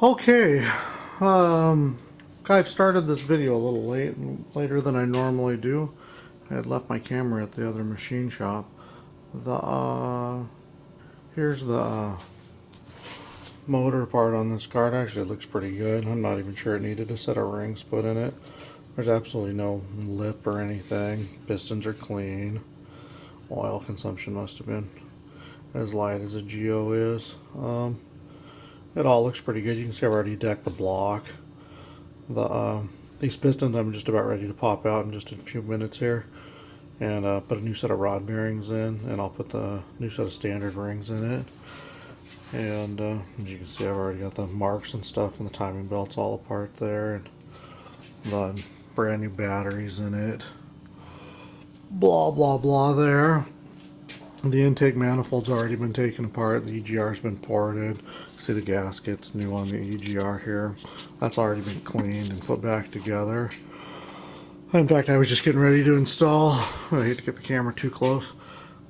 Okay, I've started this video a little later than I normally do. I had left my camera at the other machine shop. Here's the motor part on this cart. Actually, it looks pretty good. I'm not even sure it needed a set of rings put in it. There's absolutely no lip or anything. Pistons are clean. Oil consumption must have been as light as a Geo is. It all looks pretty good. You can see I've already decked the block. These pistons I'm just about ready to pop out in just a few minutes here, and put a new set of rod bearings in, and I'll put the new set of standard rings in it. And as you can see, I've already got the marks and stuff, and the timing belts all apart there, and the brand new batteries in it. Blah blah blah there. The intake manifold's already been taken apart. The EGR's been ported. See the gasket's new on the EGR here. That's already been cleaned and put back together. In fact, I was just getting ready to install, I hate to get the camera too close,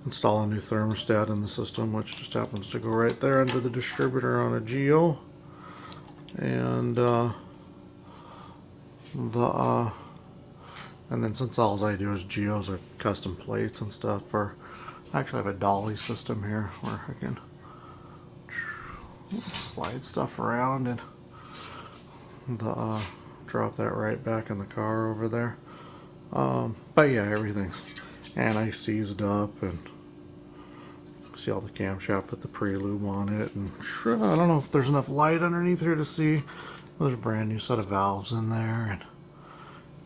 install a new thermostat in the system, which just happens to go right there under the distributor on a Geo. And and then since all I do is Geos or custom plates and stuff, for I actually have a dolly system here where I can slide stuff around and drop that right back in the car over there. But yeah, everything's anti-seized up, and see all the camshaft with the pre-lube on it. And I don't know if there's enough light underneath here to see. There's a brand new set of valves in there, and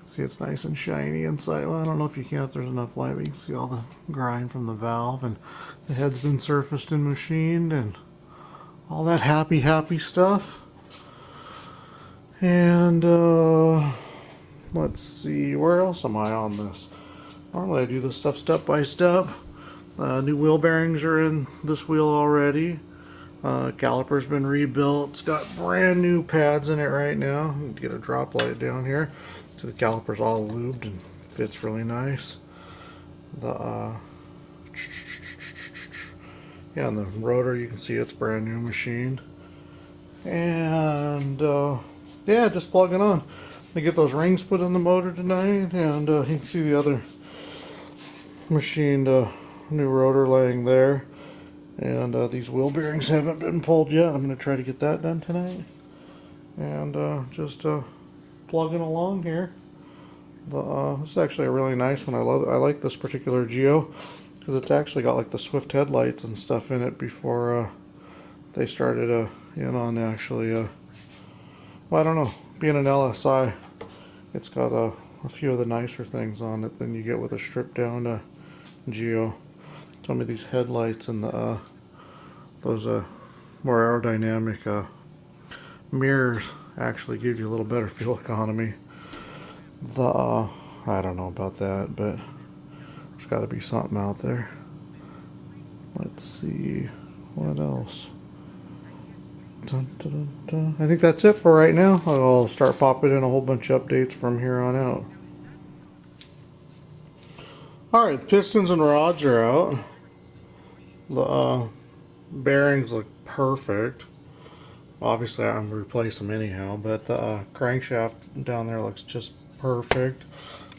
see it's nice and shiny inside. Well, I don't know if you can, if there's enough light, but you can see all the grind from the valve, and the head's been surfaced and machined, and all that happy stuff. And let's see, where else am I on this? Normally I do this stuff step by step. New wheel bearings are in this wheel already. Caliper's been rebuilt. It's got brand new pads in it right now. You can get a drop light down here. So the caliper's all lubed and fits really nice. Yeah, and the rotor, you can see it's brand new machined. And yeah, just plugging on. I get those rings put in the motor tonight, and you can see the other machined new rotor laying there. And these wheel bearings haven't been pulled yet. I'm going to try to get that done tonight. And just plugging along here. This is actually a really nice one. I like this particular Geo because it's actually got like the Swift headlights and stuff in it before they started in on actually. Well, I don't know. Being an LSI, it's got a few of the nicer things on it than you get with a stripped down Geo. Some of these headlights and those more aerodynamic mirrors actually give you a little better fuel economy. I don't know about that, but there's got to be something out there. Let's see what else. Dun, dun, dun, dun. I think that's it for right now. I'll start popping in a whole bunch of updates from here on out. Alright, pistons and rods are out. The bearings look perfect. Obviously I'm going to replace them anyhow, but the crankshaft down there looks just perfect.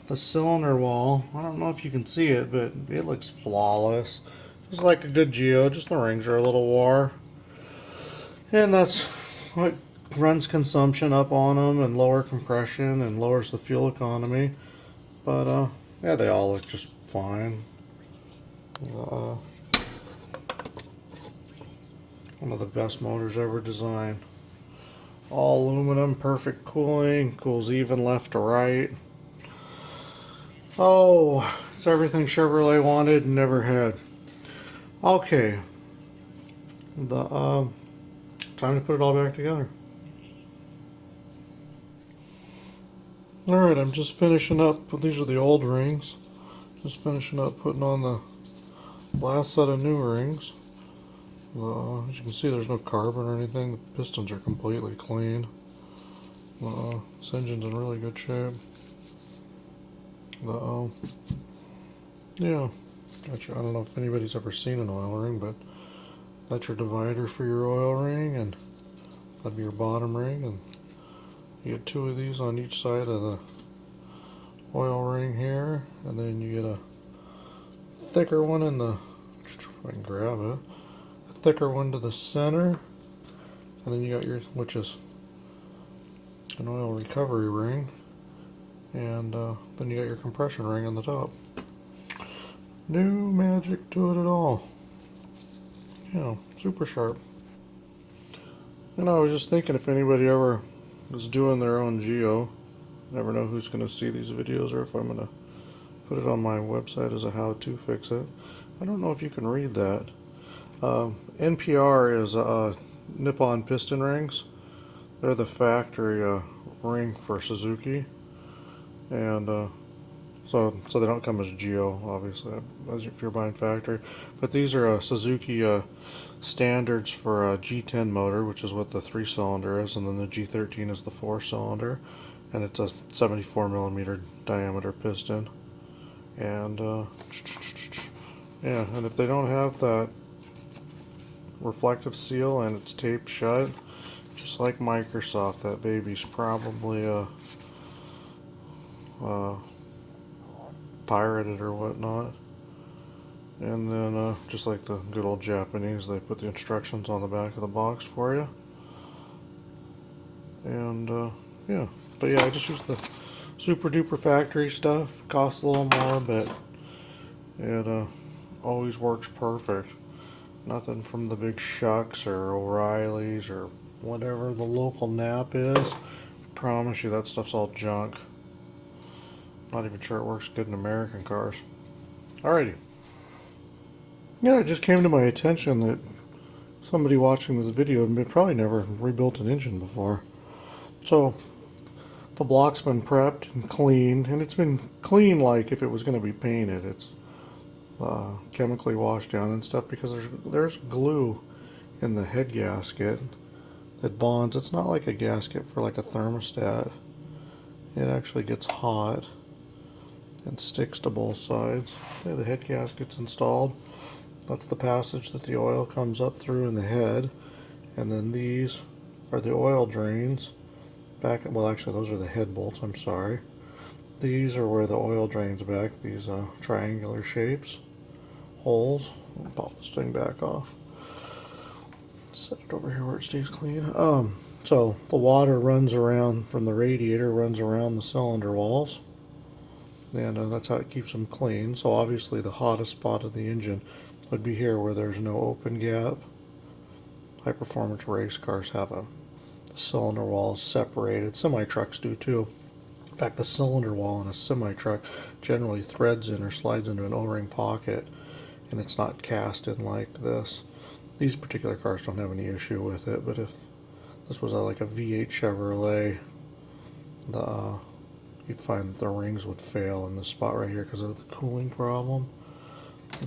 The cylinder wall, I don't know if you can see it, but it looks flawless. It's like a good Geo, just the rings are a little wore. And that's what runs consumption up on them, and lower compression, and lowers the fuel economy. But yeah, they all look just fine. One of the best motors ever designed. All aluminum, perfect cooling, cools even left to right. Oh, it's everything Chevrolet wanted and never had. Okay, time to put it all back together. Alright, I'm just finishing up. These are the old rings. Just finishing up putting on the last set of new rings. As you can see, there's no carbon or anything. The pistons are completely clean. This engine's in really good shape. Yeah, I don't know if anybody's ever seen an oil ring, but that's your divider for your oil ring, and That'd be your bottom ring, and you get 2 of these on each side of the oil ring here, and then you get a thicker one in the, if I can grab it, a thicker one to the center, and then you got your, which is an oil recovery ring, and then you got your compression ring on the top. No magic to it at all. Yeah, super sharp. And I was just thinking, if anybody ever is doing their own Geo, never know who's going to see these videos, or if I'm going to put it on my website as a how to fix it. I don't know if you can read that. NPR is Nippon piston rings. They're the factory ring for Suzuki, and so they don't come as Geo, obviously, as if you're buying factory. But these are Suzuki standards for a G10 motor, which is what the 3-cylinder is, and then the G13 is the 4-cylinder, and it's a 74mm diameter piston. And yeah, and if they don't have that reflective seal and it's taped shut, just like Microsoft, that baby's probably pirated or whatnot. And then just like the good old Japanese, they put the instructions on the back of the box for you. And yeah, but yeah, I just use the super duper factory stuff. Costs a little more, but it always works perfect. Nothing from the big Shucks or O'Reilly's or whatever the local nap is. I promise you that stuff's all junk. Not even sure it works good in American cars. Alrighty. Yeah, it just came to my attention that somebody watching this video had probably never rebuilt an engine before. So the block's been prepped and cleaned, and it's been clean like if it was going to be painted. It's chemically washed down and stuff, because there's glue in the head gasket that bonds. It's not like a gasket for like a thermostat. It actually gets hot and sticks to both sides. Okay, the head gasket's installed. That's the passage that the oil comes up through in the head, and then these are the oil drains back. Well, actually those are the head bolts, I'm sorry. These are where the oil drains back, these triangular shapes, holes. I'll pop this thing back off. Set it over here where it stays clean. So the water runs around from the radiator, runs around the cylinder walls, and that's how it keeps them clean. So obviously the hottest spot of the engine would be here where there's no open gap. High performance race cars have a cylinder wall separated. Semi trucks do too. In fact, the cylinder wall in a semi truck generally threads in or slides into an O-ring pocket, and it's not cast in like this. These particular cars don't have any issue with it, but if this was like a V8 Chevrolet, you'd find that the rings would fail in this spot right here because of the cooling problem.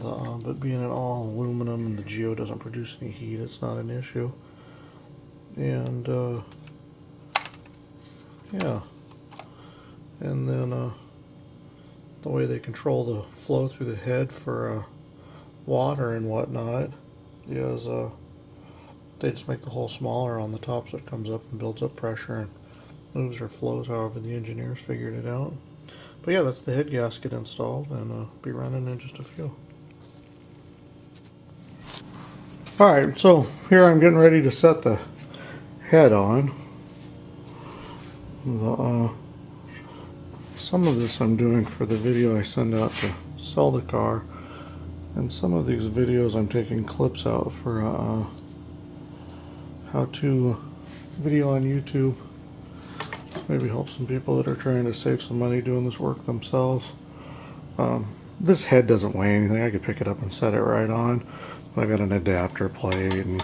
But being an all aluminum and the Geo doesn't produce any heat, it's not an issue. And yeah, and then the way they control the flow through the head for water and whatnot is they just make the hole smaller on the top so it comes up and builds up pressure and moves or flows however the engineers figured it out. But yeah, that's the head gasket installed, and be running in just a few. Alright, so here I'm getting ready to set the head on. Some of this I'm doing for the video I send out to sell the car, and some of these videos I'm taking clips out for how-to video on YouTube. Maybe help some people that are trying to save some money doing this work themselves. This head doesn't weigh anything. I could pick it up and set it right on. I've got an adapter plate and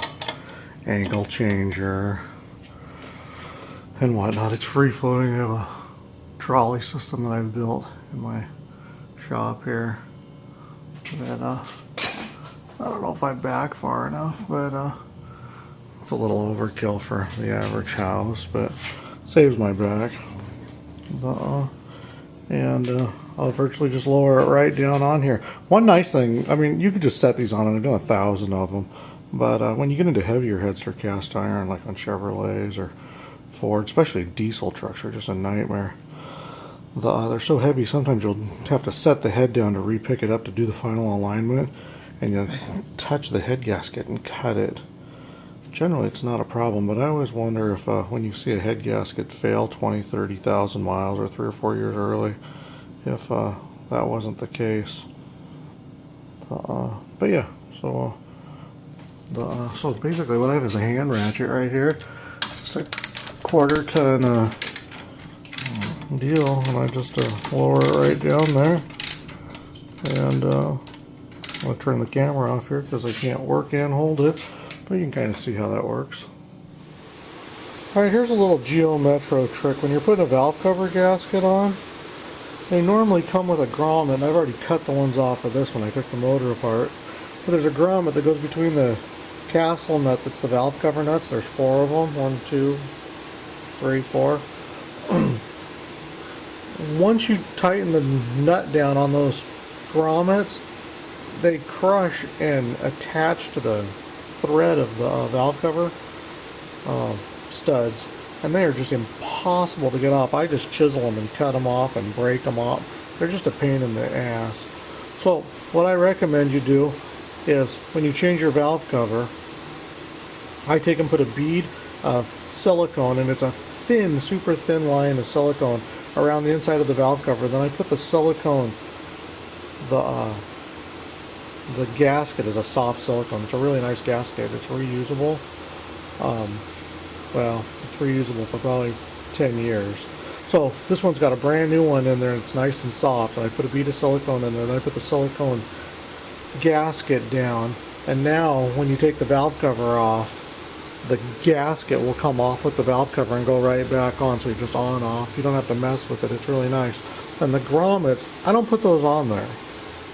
angle changer and whatnot. It's free floating. I have a trolley system that I've built in my shop here that I don't know if I back far enough, but it's a little overkill for the average house, but saves my back. And I'll virtually just lower it right down on here. One nice thing, I mean, you could just set these on, and I've done 1,000 of them. But when you get into heavier heads for cast iron, like on Chevrolets or Ford, especially diesel trucks, are just a nightmare. They're so heavy, sometimes you'll have to set the head down to re-pick it up to do the final alignment, and you'll touch the head gasket and cut it. Generally, it's not a problem, but I always wonder if when you see a head gasket fail 20, 30,000 miles or 3 or 4 years early, if that wasn't the case. But yeah, so so basically what I have is a hand ratchet right here. It's just a 1/4 ton deal, and I just lower it right down there, and I'll turn the camera off here because I can't work and hold it, but you can kind of see how that works. Alright, here's a little Geo Metro trick. When you're putting a valve cover gasket on, they normally come with a grommet, and I've already cut the ones off of this one. I took the motor apart, but there's a grommet that goes between the castle nut that's the valve cover nuts. There's 4 of them, 1, 2, 3, 4. Once you tighten the nut down on those grommets, they crush and attach to the thread of the valve cover studs, and they are just impossible to get off. I just chisel them and cut them off and break them off. They're just a pain in the ass. So what I recommend you do is when you change your valve cover, I take and put a bead of silicone, and it's a thin, super thin line of silicone around the inside of the valve cover. Then I put the silicone, the gasket is a soft silicone. It's a really nice gasket. It's reusable. Well, it's reusable for probably 10 years. So this one's got a brand new one in there, and it's nice and soft. And I put a bead of silicone in there, and then I put the silicone gasket down. And now when you take the valve cover off, the gasket will come off with the valve cover and go right back on, so you're just on off. You don't have to mess with it. It's really nice. And the grommets, I don't put those on there.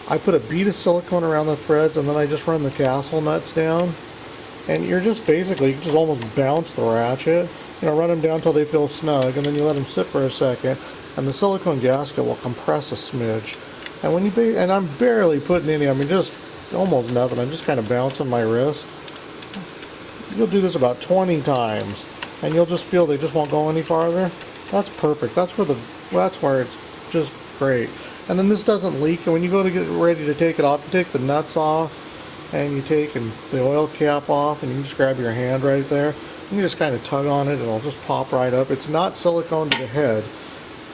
I put a bead of silicone around the threads, and then I just run the castle nuts down, and you're just basically, you just almost bounce the ratchet, you know, run them down until they feel snug, and then you let them sit for a second, and the silicone gasket will compress a smidge. And when you and I'm barely putting any, I mean, just almost nothing. I'm just kind of bouncing my wrist. You'll do this about 20 times, and you'll just feel they just won't go any farther. That's perfect. That's where it's just great. And then this doesn't leak, and when you go to get ready to take it off, you take the nuts off, and you take the oil cap off, and you just grab your hand right there, and you just kind of tug on it, and it'll just pop right up. It's not silicone to the head.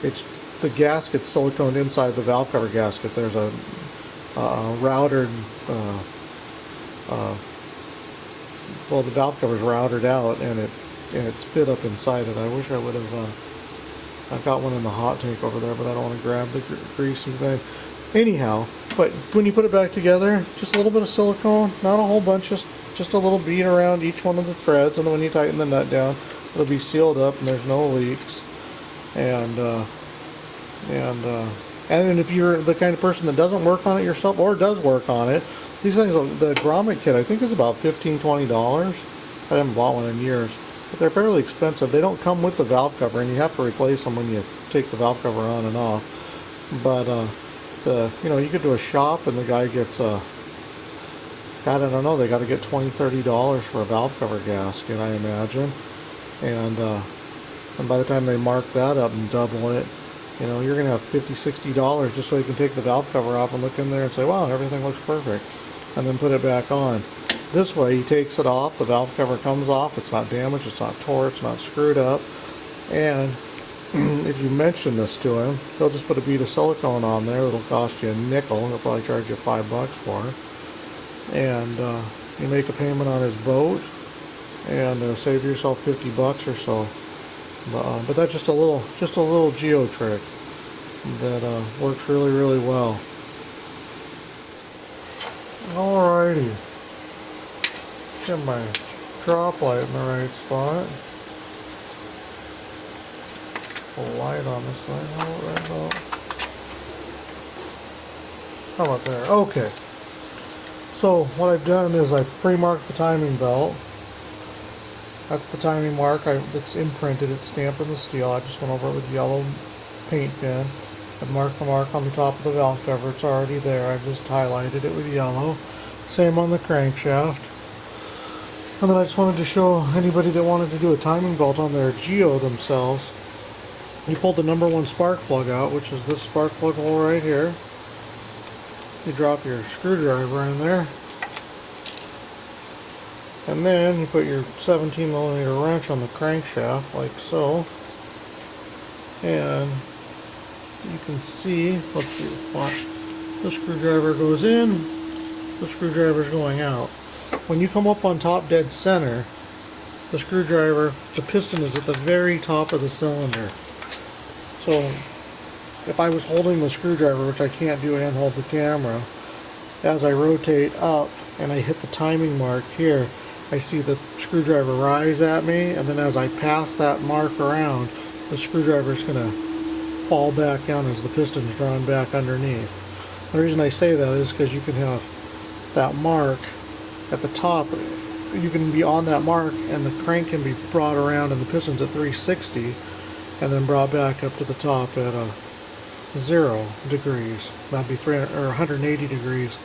It's the gasket siliconed inside the valve cover gasket. There's a routed, well, the valve cover's routed out, and it's fit up inside it. I wish I would have, I've got one in the hot tank over there, but I don't want to grab the greasy thing. Anyhow, but when you put it back together, just a little bit of silicone, not a whole bunch, just a little bead around each one of the threads, and then when you tighten the nut down, it'll be sealed up and there's no leaks. And if you're the kind of person that doesn't work on it yourself, or does work on it, these things, the grommet kit, I think is about $15, $20. I haven't bought one in years, but they're fairly expensive. They don't come with the valve cover, and you have to replace them when you take the valve cover on and off. But you know, you get to a shop and the guy gets God, I don't know, they got to get $20, $30 for a valve cover gasket, I imagine. And by the time they mark that up and double it, you know, you're going to have $50, $60 just so you can take the valve cover off and look in there and say, wow, everything looks perfect, and then put it back on. This way, he takes it off, the valve cover comes off, it's not damaged, it's not tore, it's not screwed up, and if you mention this to him, he'll just put a bead of silicone on there. It'll cost you a nickel, and he'll probably charge you $5 for it, and you make a payment on his boat, and save yourself $50 or so. But that's just a little Geo trick that works really, really well. Alrighty, get my drop light in the right spot. Put a light on this thing. How about there? Okay. So what I've done is I've pre-marked the timing belt. That's the timing mark. It's imprinted. It's stamped in the steel. I just went over it with yellow paint pen. I've marked the mark on the top of the valve cover. It's already there. I've just highlighted it with yellow. Same on the crankshaft. And then I just wanted to show anybody that wanted to do a timing belt on their Geo themselves. You pull the number 1 spark plug out, which is this spark plug hole right here. You drop your screwdriver in there. And then you put your 17mm wrench on the crankshaft, like so. And you can see, let's see, watch. The screwdriver goes in, the screwdriver's going out. When you come up on top dead center, the screwdriver, the piston is at the very top of the cylinder. So if I was holding the screwdriver, which I can't do and hold the camera, as I rotate up and I hit the timing mark here, I see the screwdriver rise at me, and then as I pass that mark around, the screwdriver is going to fall back down as the piston's drawn back underneath. The reason I say that is because you can have that mark at the top. You can be on that mark and the crank can be brought around and the piston's at 360 and then brought back up to the top at 0 degrees. That'd be 180 degrees,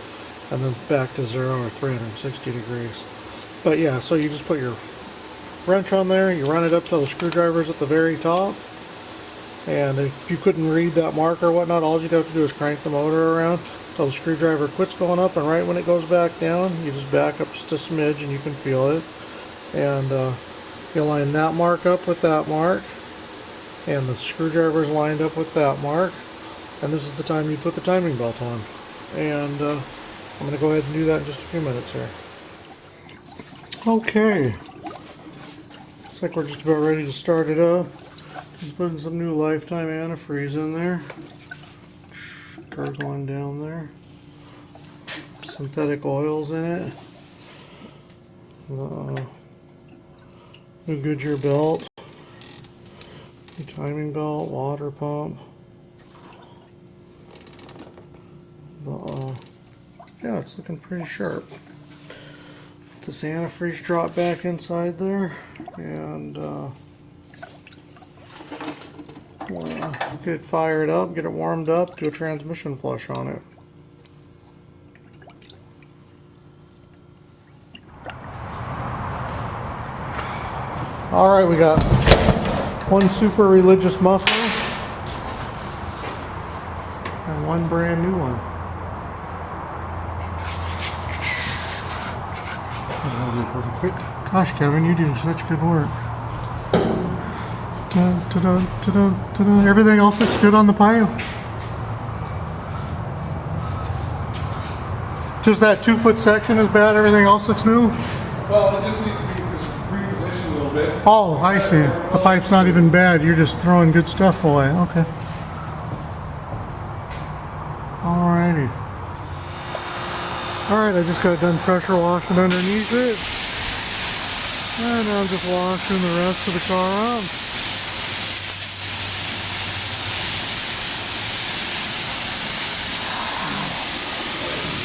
and then back to 0 or 360 degrees. But yeah, so you just put your wrench on there, you run it up till the screwdriver's at the very top, and if you couldn't read that mark or whatnot, all you'd have to do is crank the motor around till the screwdriver quits going up, and right when it goes back down, you just back up just a smidge and you can feel it. And you line that mark up with that mark, and the screwdriver's lined up with that mark, and this is the time you put the timing belt on. And I'm going to go ahead and do that in just a few minutes here. Okay, looks like we're just about ready to start it up. Just putting some new lifetime antifreeze in there. Gurgling down there. Synthetic oils in it. New Goodyear belt. New timing belt, water pump. Yeah, it's looking pretty sharp. This antifreeze drop back inside there, and get it fired up, get it warmed up, do a transmission flush on it. Alright, we got one super religious muffler and one brand new one. Perfect fit. Gosh, Kevin, you do such good work. Everything else looks good on the pipe. Just that 2-foot section is bad. Everything else looks new. Well, it just needs to be repositioned a little bit. Oh, I see. The pipe's not even bad. You're just throwing good stuff away. Okay. Alrighty. Alright, I just got done pressure washing underneath it. And now I'm just washing the rest of the car up.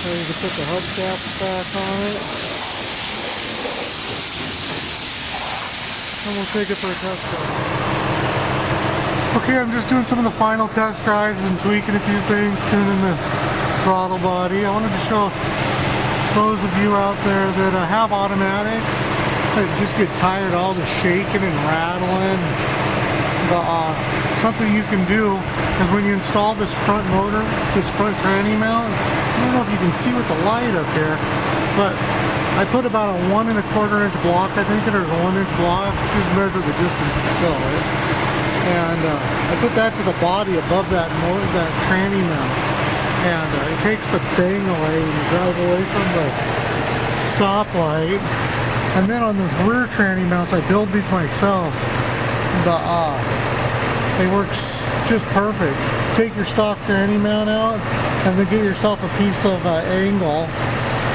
Ready to put the hubcaps back on it. And we'll take it for a test drive. Okay, I'm just doing some of the final test drives and tweaking a few things, tuning the throttle body. I wanted to show those of you out there that have automatics that just get tired of all the shaking and rattling. Something you can do is when you install this front motor, this front tranny mount, I don't know if you can see with the light up here, but I put about a 1 1/4 inch block, I think, or a 1 inch block, just measure the distance to fill it. And I put that to the body above that motor, that tranny mount. And it takes the bang away when you drive away from the stoplight. And then on those rear tranny mounts, I build these myself. They work just perfect. Take your stock tranny mount out and then get yourself a piece of angle.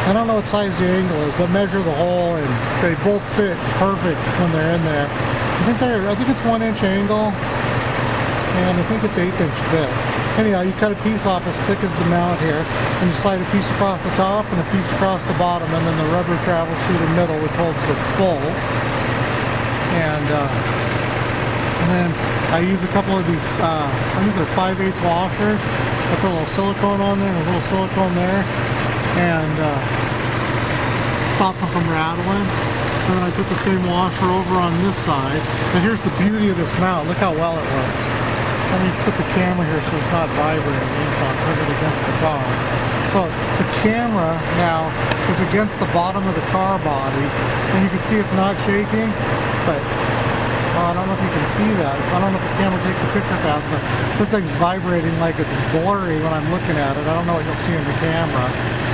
I don't know what size the angle is, but measure the hole, and they both fit perfect when they're in there. I think it's 1 inch angle, and I think it's 1/8 inch thick. Anyhow, you cut a piece off as thick as the mount here, and you slide a piece across the top and a piece across the bottom, and then the rubber travels through the middle, which holds the bolt. And then I use a couple of these, I think they're 5/8 washers. I put a little silicone on there and a little silicone there, and stops them from rattling. And then I put the same washer over on this side. And here's the beauty of this mount. Look how well it works. Let me put the camera here so it's not vibrating. So I'll put it against the car. So the camera now is against the bottom of the car body. And you can see it's not shaking. But I don't know if you can see that. I don't know if the camera takes a picture fast, but this thing's vibrating like it's blurry when I'm looking at it. I don't know what you'll see in the camera.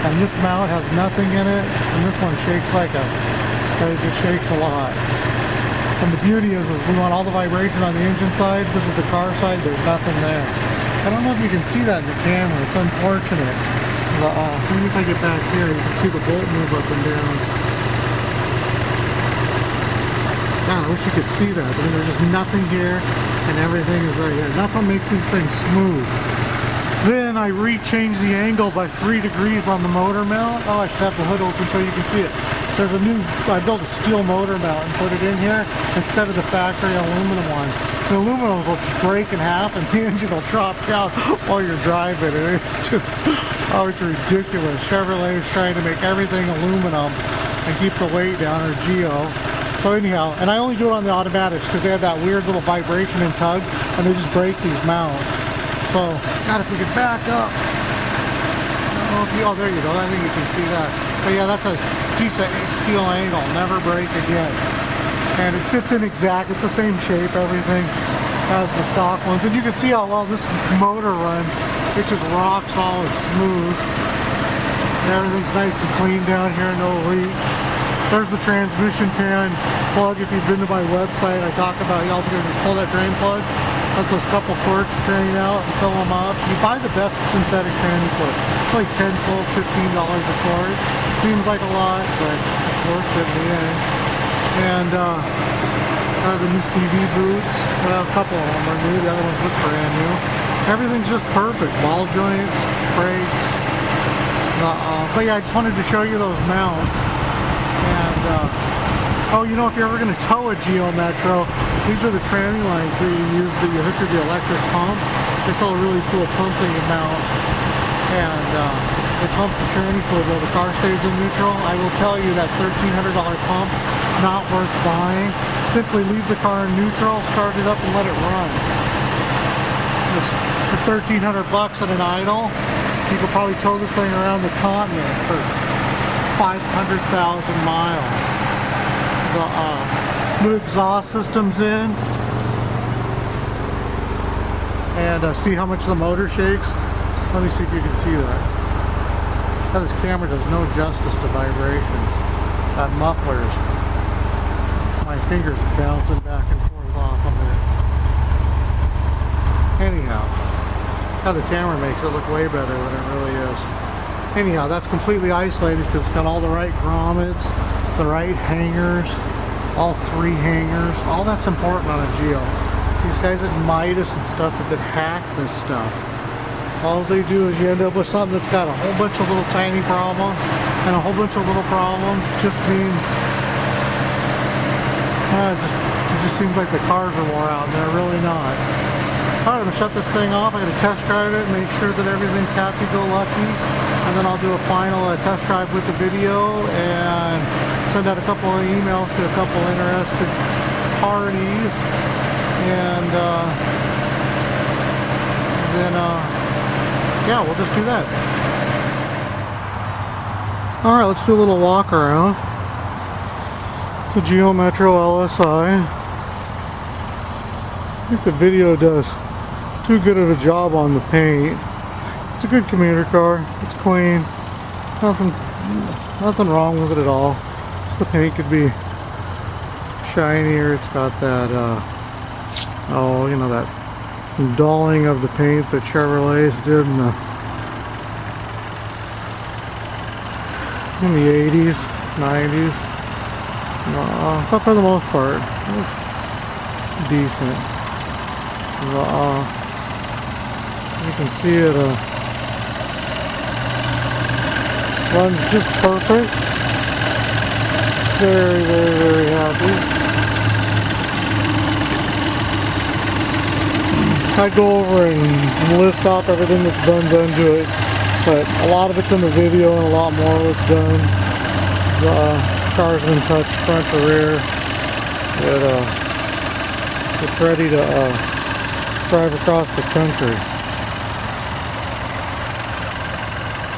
And this mount has nothing in it, and this one shakes like it just shakes a lot. And the beauty is we want all the vibration on the engine side. This is the car side, there's nothing there. I don't know if you can see that in the camera, it's unfortunate. Maybe if I get back here, you can see the bolt move up and down. God, I wish you could see that. I mean, there's just nothing here, and everything is right here. That's what makes these things smooth. Then I re-change the angle by 3 degrees on the motor mount. Oh, I should have the hood open so you can see it. There's a new, I built a steel motor mount and put it in here instead of the factory aluminum one. The aluminum will break in half and the engine will drop down while you're driving. And it's just, oh, it's ridiculous. Chevrolet is trying to make everything aluminum and keep the weight down, or Geo. So anyhow, and I only do it on the automatics because they have that weird little vibration and tug, and they just break these mounts. So, God, if we could back up. Oh, there you go. I think you can see that. But yeah, that's a piece of steel angle. Never break again. And it fits in exact. It's the same shape, everything as the stock ones. And you can see how well this motor runs. It's just rock solid, smooth. And everything's nice and clean down here, no leaks. There's the transmission pan plug. If you've been to my website, I talk about you also just pull that drain plug. Let those couple quarts drain out and fill them up. You buy the best synthetic tranny plug. It's like $10, $12, $15 a quart. Seems like a lot, but it's worth it in the end. And the new CV boots. Well, a couple of them are new. The other ones look brand new. Everything's just perfect. Ball joints, brakes. But yeah, I just wanted to show you those mounts. And oh, you know, if you're ever going to tow a Geo Metro, these are the tranny lines that you use that you hook to the electric pump. It's all a really cool pumping mount, and it pumps the tranny fluid while the car stays in neutral. I will tell you that $1,300 pump, not worth buying. Simply leave the car in neutral, start it up, and let it run. For $1,300 at an idle, you could probably tow this thing around the continent for 500,000 miles. The new exhaust system's in, and see how much the motor shakes. Let me see if you can see that. Now, this camera does no justice to vibrations. That muffler's, my fingers are bouncing back and forth off of it. Anyhow, how the camera makes it look way better than it really is. Anyhow, that's completely isolated because it's got all the right grommets, the right hangers, all 3 hangers. All that's important on a Geo. These guys at Midas and stuff that hack this stuff, all they do is you end up with something that's got a whole bunch of little tiny problems, and a whole bunch of little problems just means it just seems like the cars are wore out, and they're really not. Alright, I'm going to shut this thing off. I'm going to test drive it, make sure that everything's happy-go-lucky, and then I'll do a final test drive with the video and send out a couple of emails to a couple interested parties, and then yeah, we'll just do that. Alright, let's do a little walk around the Geo Metro LSI. I think the video does too good of a job on the paint. It's a good commuter car. It's clean. Nothing wrong with it at all. Just the paint could be shinier. It's got that oh, you know, that dulling of the paint that Chevrolets did in the 80s, 90s. But for the most part, it's decent. You can see it runs just perfect. Very, very, very happy. I'd go over and list off everything that's done to it, but a lot of it's in the video and a lot more was done. Car's been touched front to rear. It's ready to drive across the country.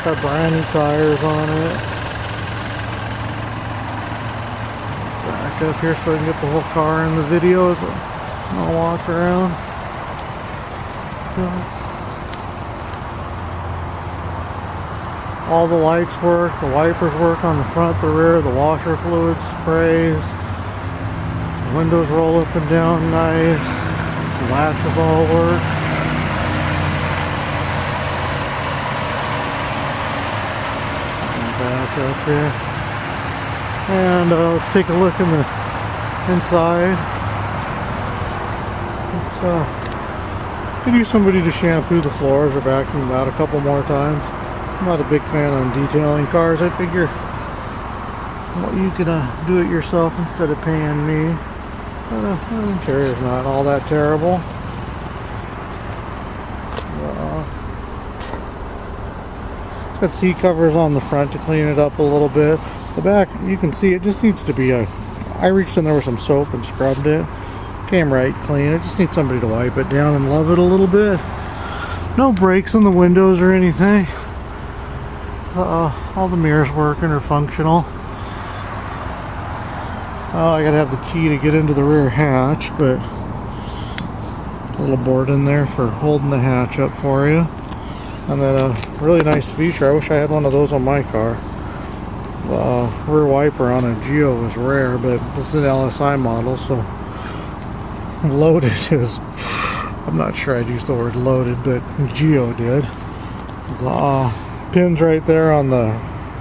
Got brand new tires on it. Back up here so I can get the whole car in the video as I'll walk around. All the lights work, the wipers work on the front, the rear, the washer fluid sprays, the windows roll up and down nice, the latches all work. Back up here. And let's take a look in the inside. Could use somebody to shampoo the floors or vacuum them out a couple more times. I'm not a big fan on detailing cars. I figure you could do it yourself instead of paying me. But the interior's not all that terrible. It's got seat covers on the front to clean it up a little bit. The back, you can see it just needs to be I reached in there with some soap and scrubbed it. Came right clean. It just needs somebody to wipe it down and love it a little bit. No breaks in the windows or anything. All the mirrors working or functional. I gotta have the key to get into the rear hatch, but a little board in there for holding the hatch up for you. And then a really nice feature, I wish I had one of those on my car. The rear wiper on a Geo is rare, but this is an LSI model, so loaded is, I'm not sure I'd use the word loaded, but Geo did. The pins right there on the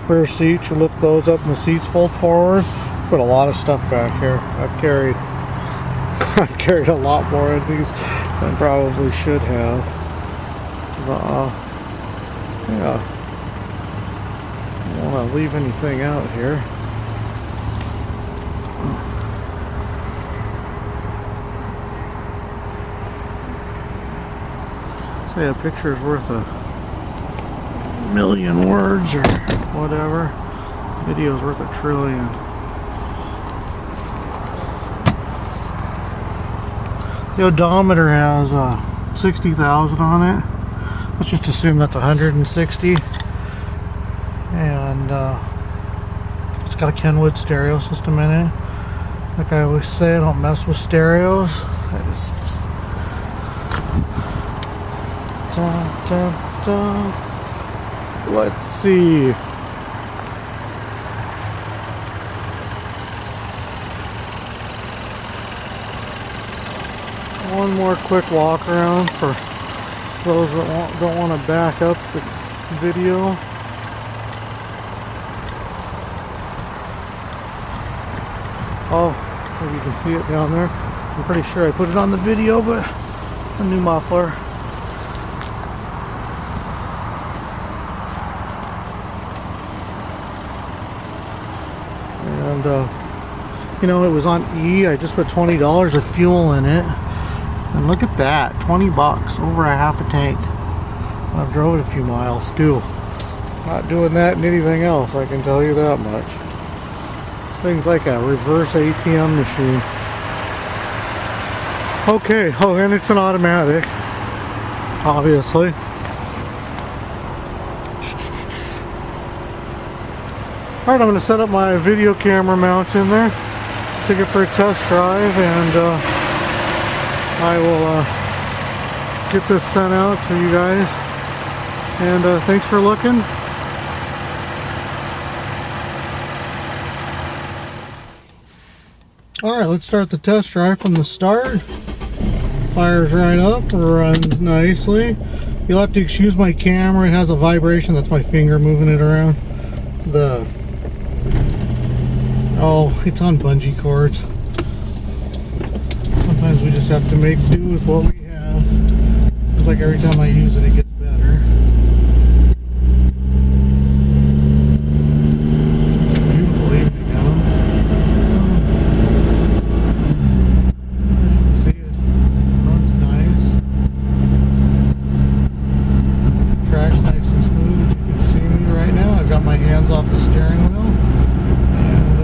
rear seat, you lift those up and the seats fold forward. Put a lot of stuff back here. I've carried a lot more of these than probably should have. Yeah, don't want to leave anything out here. Say a picture's worth a million words or whatever. Video's worth a trillion. The odometer has 60,000 on it. Let's just assume that's 160. And it's got a Kenwood stereo system in it. Like I always say, I don't mess with stereos. I just let's see. One more quick walk around for those that don't want to back up the video. Oh, maybe you can see it down there. I'm pretty sure I put it on the video, but a new muffler. And you know, it was on E. I just put $20 of fuel in it. And look at that, 20 bucks, over a half a tank. I've drove it a few miles too. Not doing that in anything else, I can tell you that much. This thing's like a reverse ATM machine. Okay, oh, and it's an automatic, obviously. Alright, I'm going to set up my video camera mount in there, take it for a test drive, and I will get this sent out to you guys. And thanks for looking. Alright, let's start the test drive from the start. Fires right up, runs nicely. You'll have to excuse my camera, it has a vibration, that's my finger moving it around. It's on bungee cords. Sometimes we just have to make do with what we have. Seems like every time I use it, it gets better. Beautiful evening out. As you can see, it runs nice. Track's nice and smooth. You can see me right now. I've got my hands off the steering wheel. And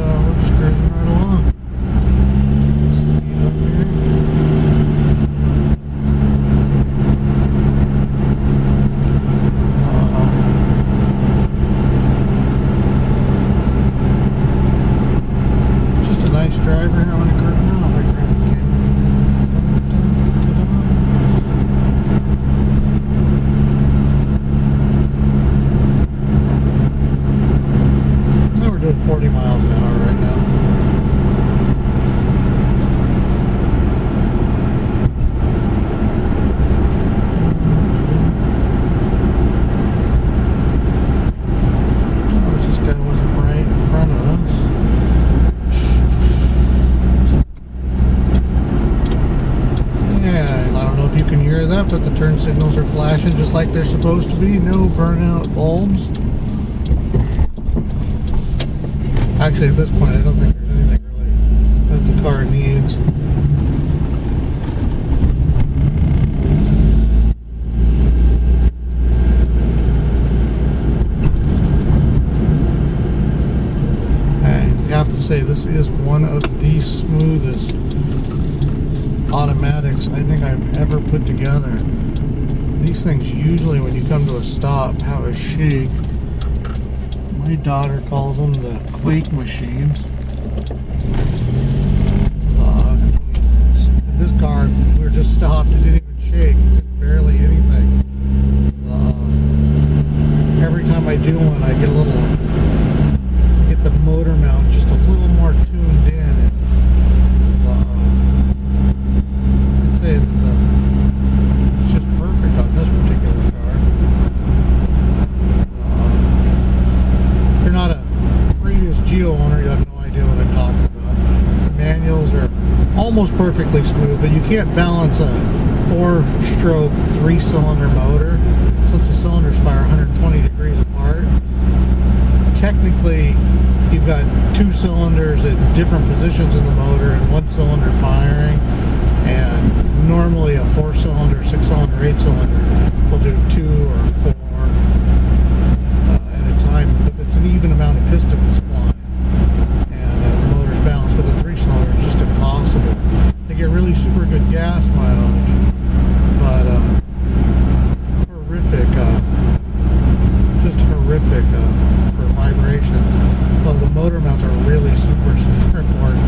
signals are flashing just like they're supposed to be. No burnout bulbs. Actually, at this point, I don't think there's anything really that the car needs. I have to say, this is one of the smoothest automatics I think I've ever put together. These things usually, when you come to a stop, have a shake. My daughter calls them the quake machines. This car, we were just stopped, it didn't even shake, just barely anything. Every time I do one, I get the motor mount just a little more tuned in. I'd say that it's just perfect on this particular car. If you're not a previous Geo owner, you have no idea what I'm talking about. The manuals are almost perfectly smooth, but you can't balance a 4-stroke 3-cylinder motor since the cylinders fire 120 degrees apart. Technically, you've got 2 cylinders at different positions in the motor and 1 cylinder firing, and normally a 4-cylinder, 6-cylinder, 8-cylinder will do 2 or 4 at a time, but it's an even amount of pistons flying, and the motor's balanced with a 3-cylinder is just impossible. They get really super good gas mileage, but horrific for vibration. So the motor mounts are really super important.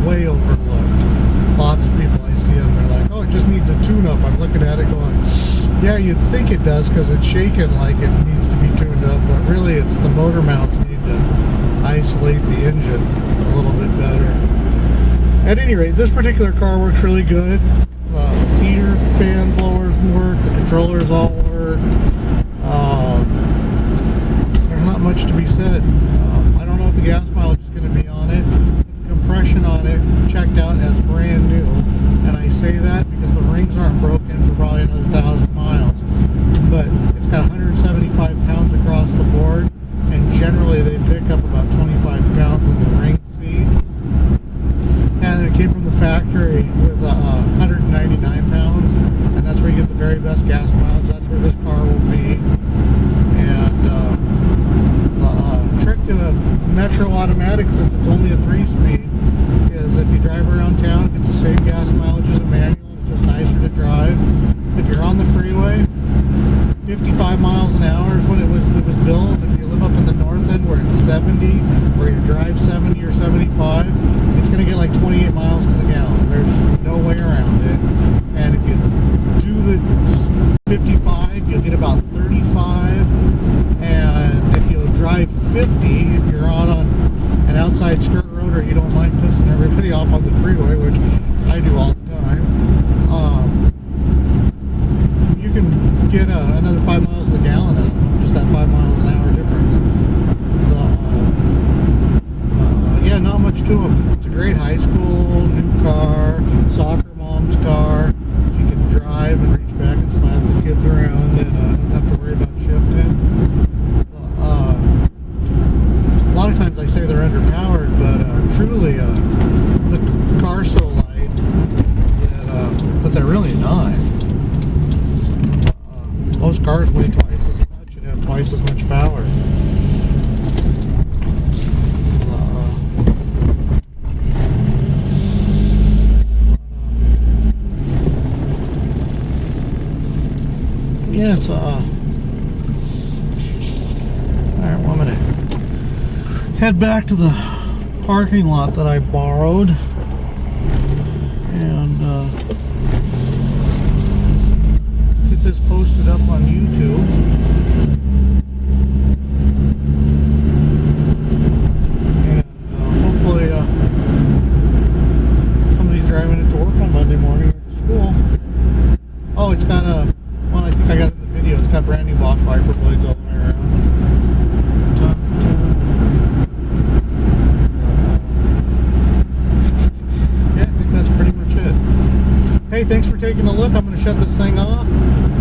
Way overlooked. Lots of people I see them, they're like, oh, it just needs a tune-up. I'm looking at it going, yeah, you'd think it does because it's shaking like it needs to be tuned up, but really it's the motor mounts need to isolate the engine a little bit better. At any rate, this particular car works really good. Heater, fan blowers work, the controllers all work. There's not much to be said. I don't know what the gas mileage is going to be on it. The compression on it checked out as brand new, and I say that because the rings aren't broken for probably another 1,000 miles. But it's got 175 pounds across the board, and generally they pick up about 25 pounds when the rings seat. And it came from the factory with 199 pounds, and that's where you get the very best gas mileage. That's where this car will be. And the trick to a Metro Automatic, since it's only a 3-speed, is if you drive around town, it gets the same gas mileage as a manual. It's just nicer to drive. If you're on the freeway, 55 miles an hour is when it was built. If you live up in the north end where it's 70, where you drive 70 or 75, it's going to get like 28 miles to the gallon. There's no way around it. And if you do the 55, you'll get about 35. And if you'll drive 50, if you're on an outside skirt road or you don't mind pissing everybody off on the freeway, which I do all the time, you can get another 5 miles to the gallon out of them, just that 5 miles an hour difference. Yeah, not much to them. It's a great high school, new car, soccer mom's car. She can drive and reach back and slap the kids around and don't have to worry about shifting. A lot of times I say they're underpowered, but truly the car's so light that they're really not. Most cars weigh twice as much and have twice as much power. Yeah, it's alright, well, I'm gonna head back to the parking lot that I borrowed and get this posted up on YouTube. And hopefully somebody's driving it to work on Monday morning or to school. Oh, it's got a, well, I think I got it in the video, it's got brand new Bosch wiper blades all the way around. Yeah, I think that's pretty much it. Hey, thanks for taking a look. I'm going to shut this thing off.